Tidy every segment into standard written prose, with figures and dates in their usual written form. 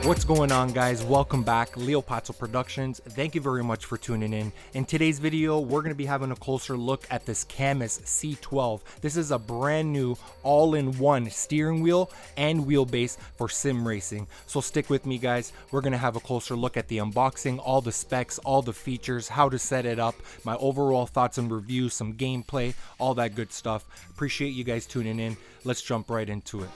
What's going on, guys? Welcome back, Leo Pazzo Productions. Thank you very much for tuning in. In today's video, we're going to be having a closer look at this Cammus C12. This is a brand new all-in-one steering wheel and wheelbase for sim racing. So stick with me, guys. We're going to have a closer look at the unboxing, all the specs, all the features, how to set it up, my overall thoughts and reviews, some gameplay, all that good stuff. Appreciate you guys tuning in. Let's jump right into it.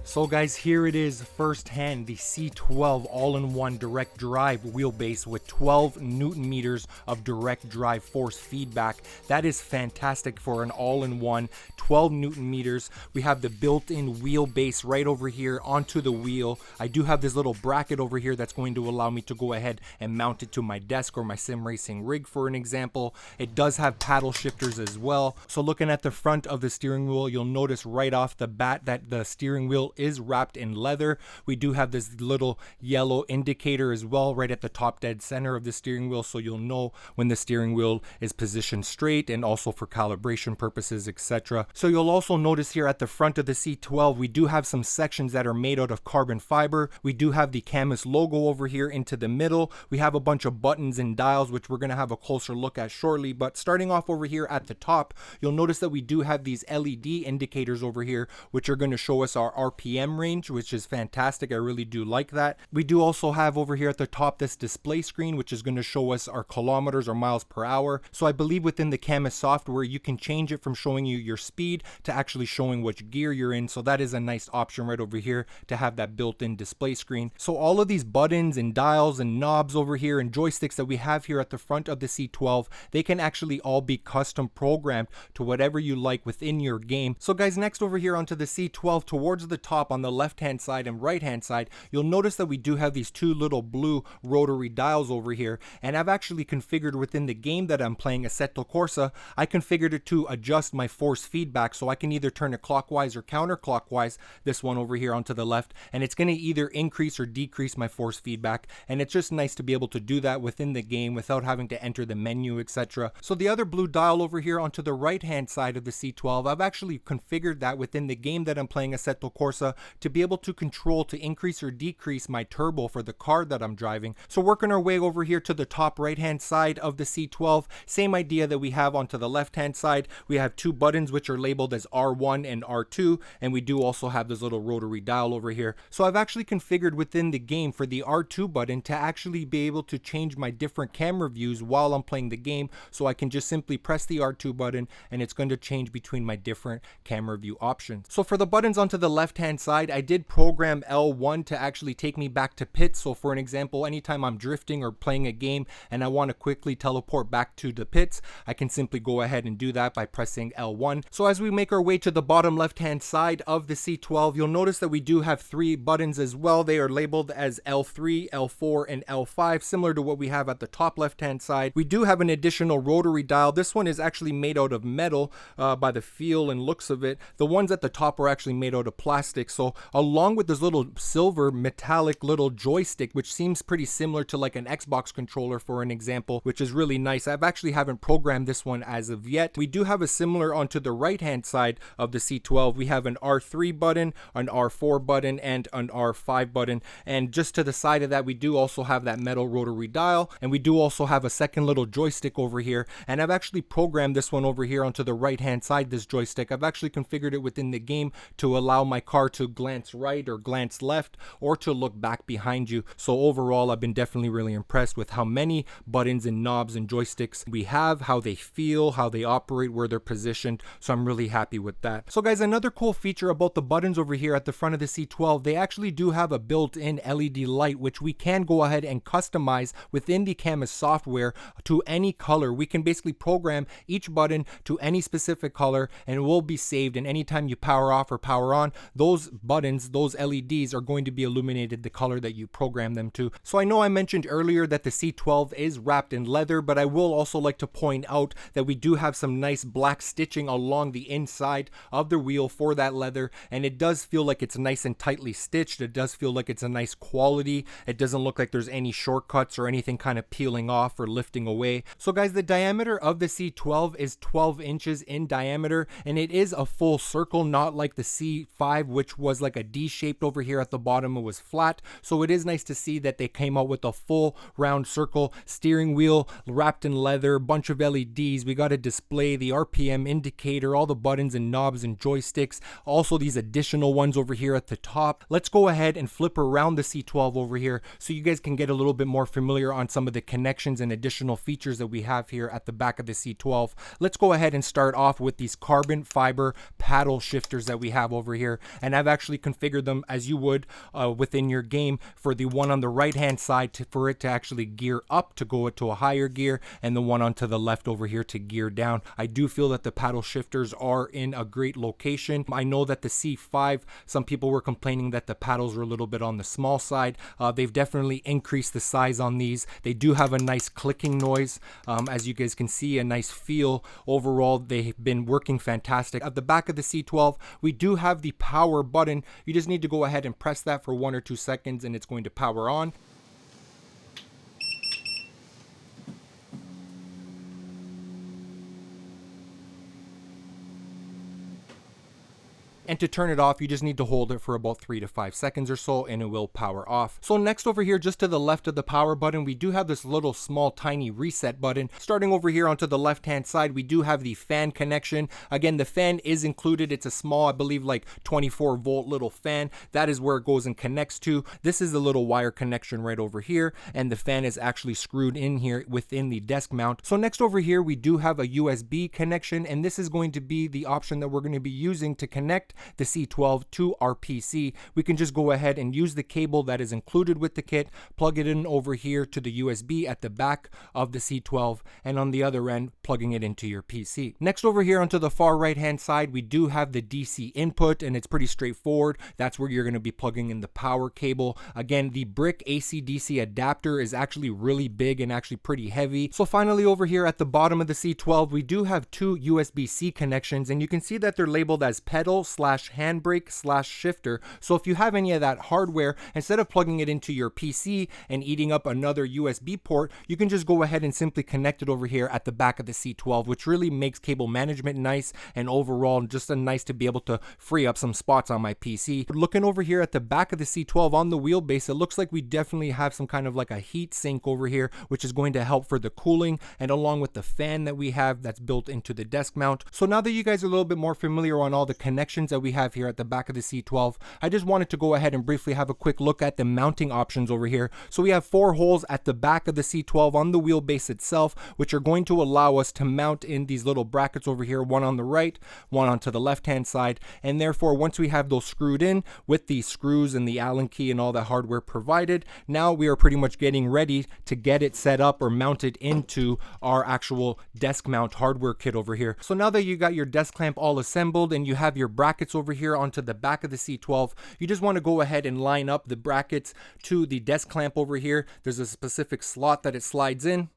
So guys, here it is firsthand, the C12 all-in-one direct drive wheelbase with 12 Newton meters of direct drive force feedback. That is fantastic for an all-in-one 12 Newton meters. We have the built-in wheelbase right over here onto the wheel. I do have this little bracket over here that's going to allow me to go ahead and mount it to my desk or my sim racing rig, for an example. It does have paddle shifters as well. So looking at the front of the steering wheel, you'll notice right off the bat that the steering wheel is wrapped in leather. We do have this little yellow indicator as well right at the top dead center of the steering wheel, so you'll know when the steering wheel is positioned straight, and also for calibration purposes, etc. So you'll also notice here at the front of the C12 we do have some sections that are made out of carbon fiber. We do have the Cammus logo over here into the middle. We have a bunch of buttons and dials which we're going to have a closer look at shortly, but starting off over here at the top, you'll notice that we do have these LED indicators over here which are going to show us our RPM range, which is fantastic. I really do like that. We do also have over here at the top this display screen which is going to show us our kilometers or miles per hour. So I believe within the Cammus software you can change it from showing you your speed to actually showing which gear you're in. So that is a nice option right over here to have that built-in display screen. So all of these buttons and dials and knobs over here and joysticks that we have here at the front of the C12, they can actually all be custom programmed to whatever you like within your game. So guys, next over here onto the C12, towards the top on the left hand side and right hand side, you'll notice that we do have these two little blue rotary dials over here, and I've actually configured within the game that I'm playing, Assetto Corsa, I configured it to adjust my force feedback, so I can either turn it clockwise or counterclockwise, this one over here onto the left, and it's going to either increase or decrease my force feedback. And it's just nice to be able to do that within the game without having to enter the menu, etc. So the other blue dial over here onto the right hand side of the C12, I've actually configured that within the game that I'm playing, Assetto Corsa, to be able to control to increase or decrease my turbo for the car that I'm driving. So working our way over here to the top right hand side of the C12, same idea that we have onto the left hand side. We have two buttons which are labeled as R1 and R2, and we do also have this little rotary dial over here. So I've actually configured within the game for the R2 button to actually be able to change my different camera views while I'm playing the game. So I can just simply press the R2 button and it's going to change between my different camera view options. So for the buttons onto the left hand side, I did program L1 to actually take me back to pits. So for an example, anytime I'm drifting or playing a game and I want to quickly teleport back to the pits, I can simply go ahead and do that by pressing L1. So as we make our way to the bottom left hand side of the C12, you'll notice that we do have three buttons as well. They are labeled as L3, L4, and L5, similar to what we have at the top left hand side. We do have an additional rotary dial. This one is actually made out of metal by the feel and looks of it. The ones at the top are actually made out of plastic. So along with this little silver metallic little joystick, which seems pretty similar to like an Xbox controller, for an example, which is really nice. I've actually haven't programmed this one as of yet. We do have a similar onto the right hand side of the C12. We have an R3 button, an R4 button, and an R5 button. And just to the side of that, we do also have that metal rotary dial, and we do also have a second little joystick over here. And I've actually programmed this one over here onto the right hand side, this joystick. I've actually configured it within the game to allow my car to glance right or glance left, or to look back behind you. So overall, I've been definitely really impressed with how many buttons and knobs and joysticks we have, how they feel, how they operate, where they're positioned. So I'm really happy with that. So guys, another cool feature about the buttons over here at the front of the C12, they actually do have a built-in LED light which we can go ahead and customize within the Cammus software to any color. We can basically program each button to any specific color and it will be saved, and anytime you power off or power on, those buttons, those LEDs, are going to be illuminated the color that you program them to. So I know I mentioned earlier that the C12 is wrapped in leather, but I will also like to point out that we do have some nice black stitching along the inside of the wheel for that leather, and it does feel like it's nice and tightly stitched. It does feel like it's a nice quality. It doesn't look like there's any shortcuts or anything kind of peeling off or lifting away. So guys, the diameter of the C12 is 12 inches in diameter, and it is a full circle, not like the C5, which was like a D-shaped over here at the bottom. It was flat. So it is nice to see that they came out with a full round circle. Steering wheel wrapped in leather, bunch of LEDs. We got a display, the RPM indicator, all the buttons and knobs and joysticks. Also these additional ones over here at the top. Let's go ahead and flip around the C12 over here so you guys can get a little bit more familiar on some of the connections and additional features that we have here at the back of the C12. Let's go ahead and start off with these carbon fiber paddle shifters that we have over here, and I've actually configured them as you would within your game. For the one on the right hand side for it to actually gear up to go to a higher gear, and the one onto the left over here to gear down. I do feel that the paddle shifters are in a great location. I know that the C5, some people were complaining that the paddles were a little bit on the small side. They've definitely increased the size on these. They do have a nice clicking noise, as you guys can see, a nice feel. Overall, they've been working fantastic. At the back of the C12, we do have the power button. You just need to go ahead and press that for 1 or 2 seconds and it's going to power on. And to turn it off, you just need to hold it for about 3 to 5 seconds or so and it will power off. So next over here, just to the left of the power button, we do have this little small tiny reset button. Starting over here onto the left hand side, we do have the fan connection. Again, the fan is included. It's a small, I believe like 24 volt little fan. That is where it goes and connects to. This is the little wire connection right over here, and the fan is actually screwed in here within the desk mount. So next over here, we do have a USB connection, and this is going to be the option that we're going to be using to connect the C12 to our PC. We can just go ahead and use the cable that is included with the kit, plug it in over here to the USB at the back of the C12, and on the other end, plugging it into your PC. Next over here onto the far right hand side, we do have the DC input, and it's pretty straightforward. That's where you're going to be plugging in the power cable. Again, the brick AC/DC adapter is actually really big and actually pretty heavy. So finally over here at the bottom of the C12, we do have 2 USB-C connections, and you can see that they're labeled as pedal / handbrake / shifter. So if you have any of that hardware, instead of plugging it into your PC and eating up another USB port, you can just go ahead and simply connect it over here at the back of the C12, which really makes cable management nice, and overall just nice to be able to free up some spots on my PC. Looking over here at the back of the C12 on the wheelbase, it looks like we definitely have some kind of like a heat sink over here, which is going to help for the cooling, and along with the fan that we have that's built into the desk mount. So now that you guys are a little bit more familiar on all the connections that we have here at the back of the C12, I just wanted to go ahead and briefly have a quick look at the mounting options over here. So we have 4 holes at the back of the C12 on the wheelbase itself, which are going to allow us to mount in these little brackets over here, one on the right, one onto the left hand side, and therefore once we have those screwed in with the screws and the Allen key and all the hardware provided, now we are pretty much getting ready to get it set up or mounted into our actual desk mount hardware kit over here. So now that you got your desk clamp all assembled and you have your brackets over here onto the back of the C12, you just want to go ahead and line up the brackets to the desk clamp over here. There's a specific slot that it slides in.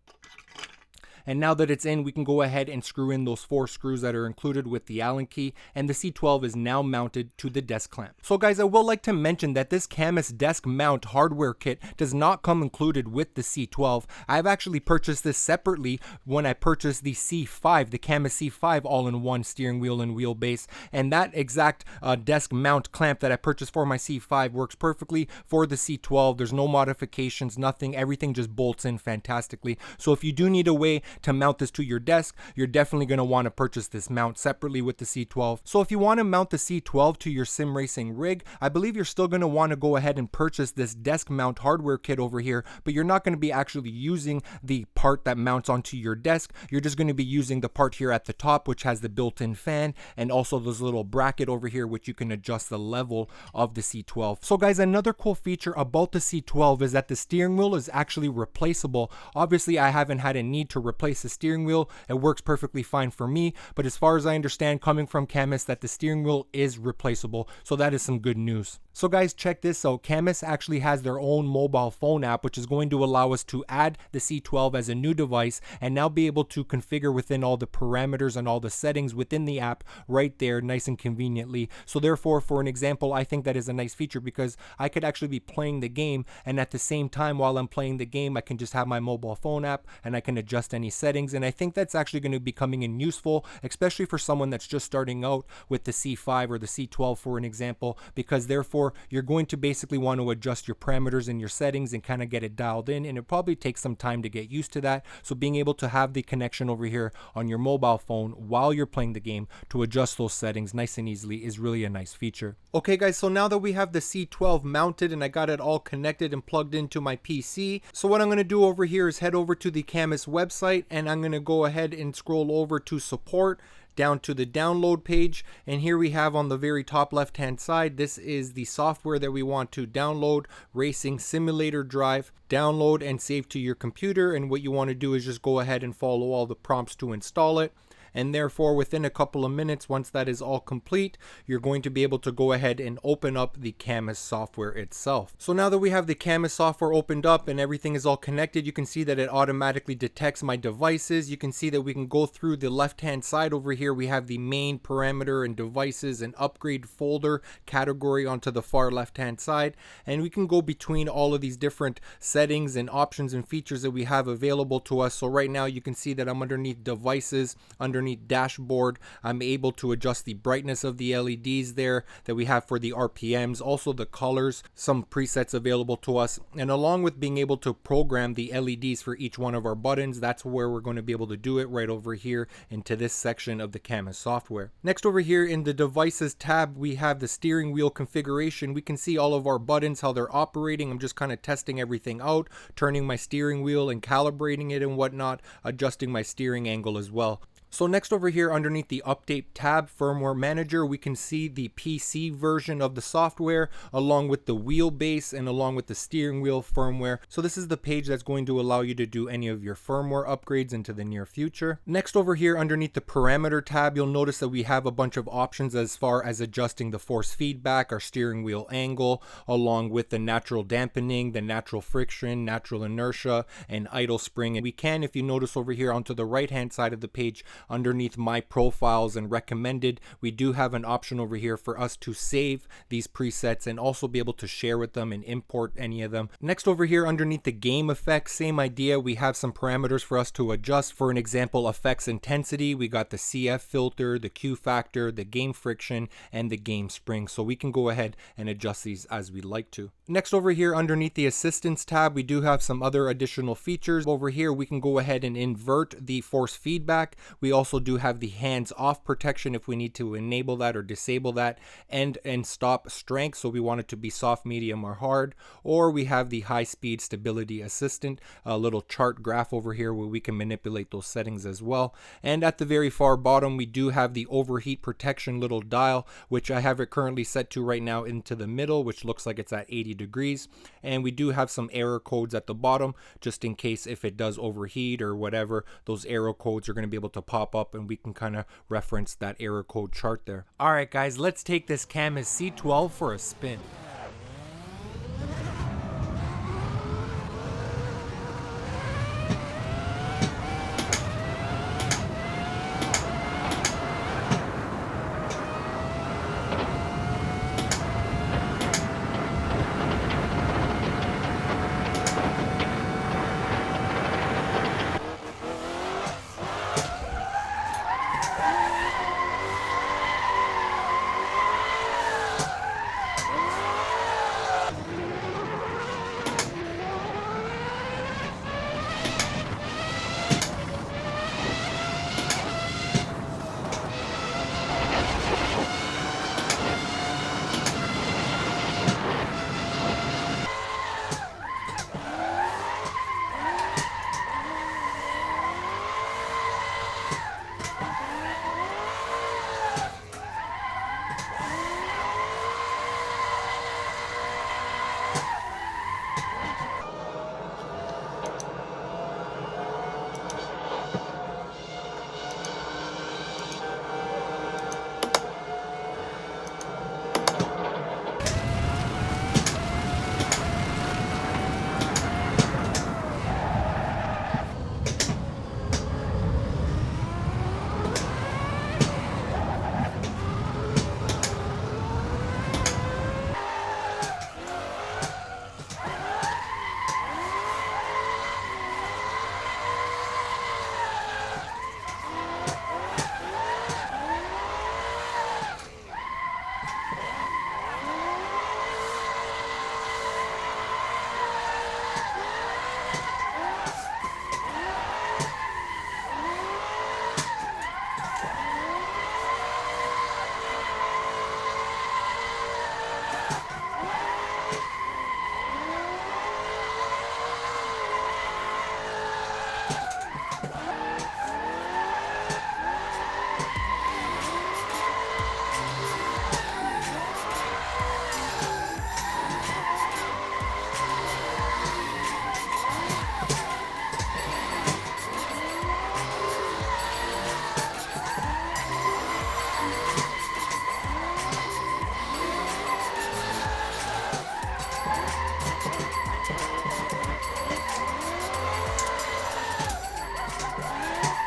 And now that it's in, we can go ahead and screw in those 4 screws that are included with the Allen key, and the C12 is now mounted to the desk clamp. So guys, I will like to mention that this Cammus desk mount hardware kit does not come included with the C12. I've actually purchased this separately when I purchased the C5, the Cammus C5 all-in-one steering wheel and wheelbase, and that exact desk mount clamp that I purchased for my C5 works perfectly for the C12. There's no modifications, nothing, everything just bolts in fantastically. So if you do need a way to mount this to your desk, you're definitely going to want to purchase this mount separately with the C12. So if you want to mount the C12 to your sim racing rig, I believe you're still going to want to go ahead and purchase this desk mount hardware kit over here, but you're not going to be actually using the part that mounts onto your desk. You're just going to be using the part here at the top, which has the built-in fan, and also this little bracket over here, which you can adjust the level of the C12. So guys, another cool feature about the C12 is that the steering wheel is actually replaceable. Obviously, I haven't had a need to replace replace the steering wheel, it works perfectly fine for me. But as far as I understand, coming from Cammus, that the steering wheel is replaceable, so that is some good news. So guys, check this out. Cammus actually has their own mobile phone app, which is going to allow us to add the C12 as a new device and now be able to configure within all the parameters and all the settings within the app right there, nice and conveniently. So therefore, for an example, I think that is a nice feature because I could actually be playing the game, and at the same time while I'm playing the game, I can just have my mobile phone app and I can adjust any settings. And I think that's actually going to be coming in useful, especially for someone that's just starting out with the C5 or the C12 for an example, because therefore you're going to basically want to adjust your parameters and your settings and kind of get it dialed in, and it probably takes some time to get used to that. So being able to have the connection over here on your mobile phone while you're playing the game to adjust those settings nice and easily is really a nice feature. Okay guys, so now that we have the C12 mounted and I got it all connected and plugged into my PC, so what I'm going to do over here is head over to the Cammus website, and I'm going to go ahead and scroll over to support, down to the download page, and here we have on the very top left hand side, this is the software that we want to download, Racing Simulator Drive. Download and save to your computer, and what you want to do is just go ahead and follow all the prompts to install it. And therefore within a couple of minutes, once that is all complete, you're going to be able to go ahead and open up the Cammus software itself. So now that we have the Cammus software opened up and everything is all connected, you can see that it automatically detects my devices. You can see that we can go through the left hand side over here. We have the main parameter and devices and upgrade folder category onto the far left hand side, and we can go between all of these different settings and options and features that we have available to us. So right now you can see that I'm underneath devices, underneath dashboard. I'm able to adjust the brightness of the LEDs there that we have for the RPMs, also the colors, some presets available to us, and along with being able to program the LEDs for each one of our buttons. That's where we're going to be able to do it, right over here into this section of the Cammus software. Next, over here in the devices tab, we have the steering wheel configuration. We can see all of our buttons, how they're operating. I'm just kind of testing everything out, turning my steering wheel and calibrating it and whatnot, adjusting my steering angle as well. So next, over here underneath the update tab, firmware manager, we can see the PC version of the software along with the wheelbase and along with the steering wheel firmware. So this is the page that's going to allow you to do any of your firmware upgrades into the near future. Next, over here underneath the parameter tab, you'll notice that we have a bunch of options as far as adjusting the force feedback, our steering wheel angle, along with the natural dampening, the natural friction, natural inertia, and idle spring. And we can, if you notice over here onto the right hand side of the page, underneath my profiles and recommended, we do have an option over here for us to save these presets and also be able to share with them and import any of them. Next, over here underneath the game effects, same idea. We have some parameters for us to adjust. For an example, effects intensity, we got the CF filter, the Q factor, the game friction, and the game spring. So we can go ahead and adjust these as we like to. Next, over here underneath the assistance tab, we do have some other additional features. Over here we can go ahead and invert the force feedback. We also do have the hands-off protection if we need to enable that or disable that, and stop strength, so we want it to be soft, medium, or hard. Or we have the high-speed stability assistant, a little chart graph over here where we can manipulate those settings as well. And at the very far bottom, we do have the overheat protection little dial, which I have it currently set to right now into the middle, which looks like it's at 80 degrees. And we do have some error codes at the bottom, just in case if it does overheat or whatever, those error codes are going to be able to pop up and we can kind of reference that error code chart there. All right guys, let's take this Cammus C12 for a spin.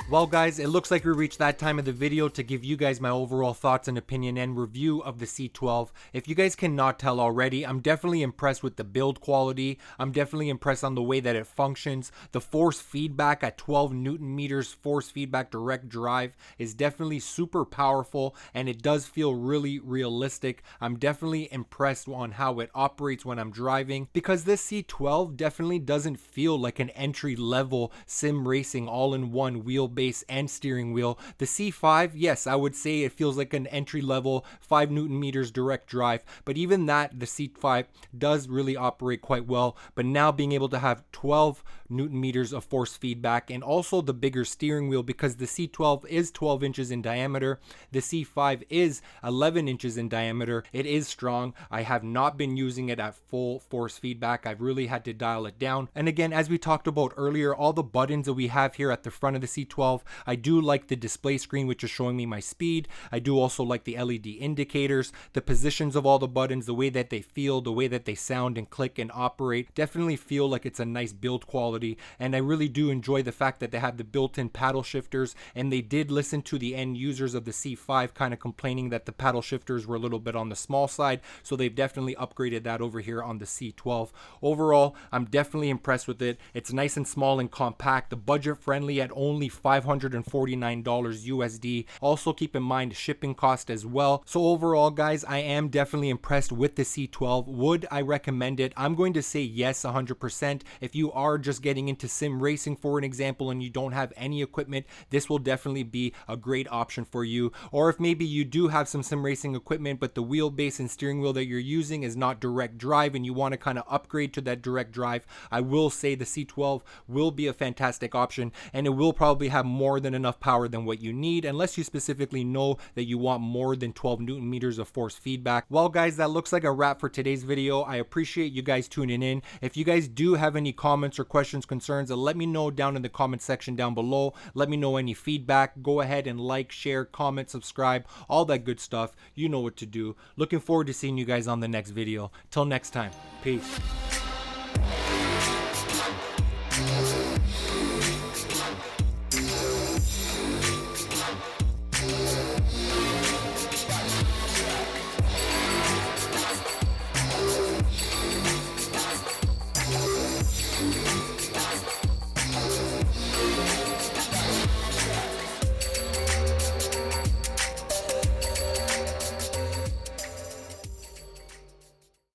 Well guys, it looks like we reached that time of the video to give you guys my overall thoughts and opinion and review of the C12. If you guys cannot tell already, I'm definitely impressed with the build quality. I'm definitely impressed on the way that it functions. The force feedback at 12 Newton meters force feedback direct drive is definitely super powerful, and it does feel really realistic. I'm definitely impressed on how it operates when I'm driving, because this C12 definitely doesn't feel like an entry level sim racing all-in-one wheelbase and steering wheel. The C5, yes, I would say it feels like an entry level 5 Newton meters direct drive, but even that, the C5 does really operate quite well. But now being able to have 12 Newton meters of force feedback, and also the bigger steering wheel, because the C12 is 12 inches in diameter, the C5 is 11 inches in diameter. It is strong. I have not been using it at full force feedback. I've really had to dial it down. And again, as we talked about earlier, all the buttons that we have here at the front of the C12, I do like the display screen, which is showing me my speed. I do also like the LED indicators, the positions of all the buttons, the way that they feel, the way that they sound and click and operate. Definitely feel like it's a nice build quality, and I really do enjoy the fact that they have the built-in paddle shifters, and they did listen to the end users of the C5 kind of complaining that the paddle shifters were a little bit on the small side, so they've definitely upgraded that over here on the C12. Overall, I'm definitely impressed with it. It's nice and small and compact, the budget friendly at only $549 USD. Also keep in mind shipping cost as well. So overall guys, I am definitely impressed with the C12. Would I recommend it? I'm going to say yes 100%. If you are just getting into sim racing, for an example, and you don't have any equipment, this will definitely be a great option for you. Or if maybe you do have some sim racing equipment, but the wheelbase and steering wheel that you're using is not direct drive and you want to kind of upgrade to that direct drive, I will say the C12 will be a fantastic option, and it will probably have more than enough power than what you need, unless you specifically know that you want more than 12 Newton meters of force feedback. Well guys, that looks like a wrap for today's video. I appreciate you guys tuning in. If you guys do have any comments or questions, concerns, let me know down in the comment section down below. Let me know any feedback. Go ahead and like, share, comment, subscribe, all that good stuff. You know what to do. Looking forward to seeing you guys on the next video. Till next time, peace.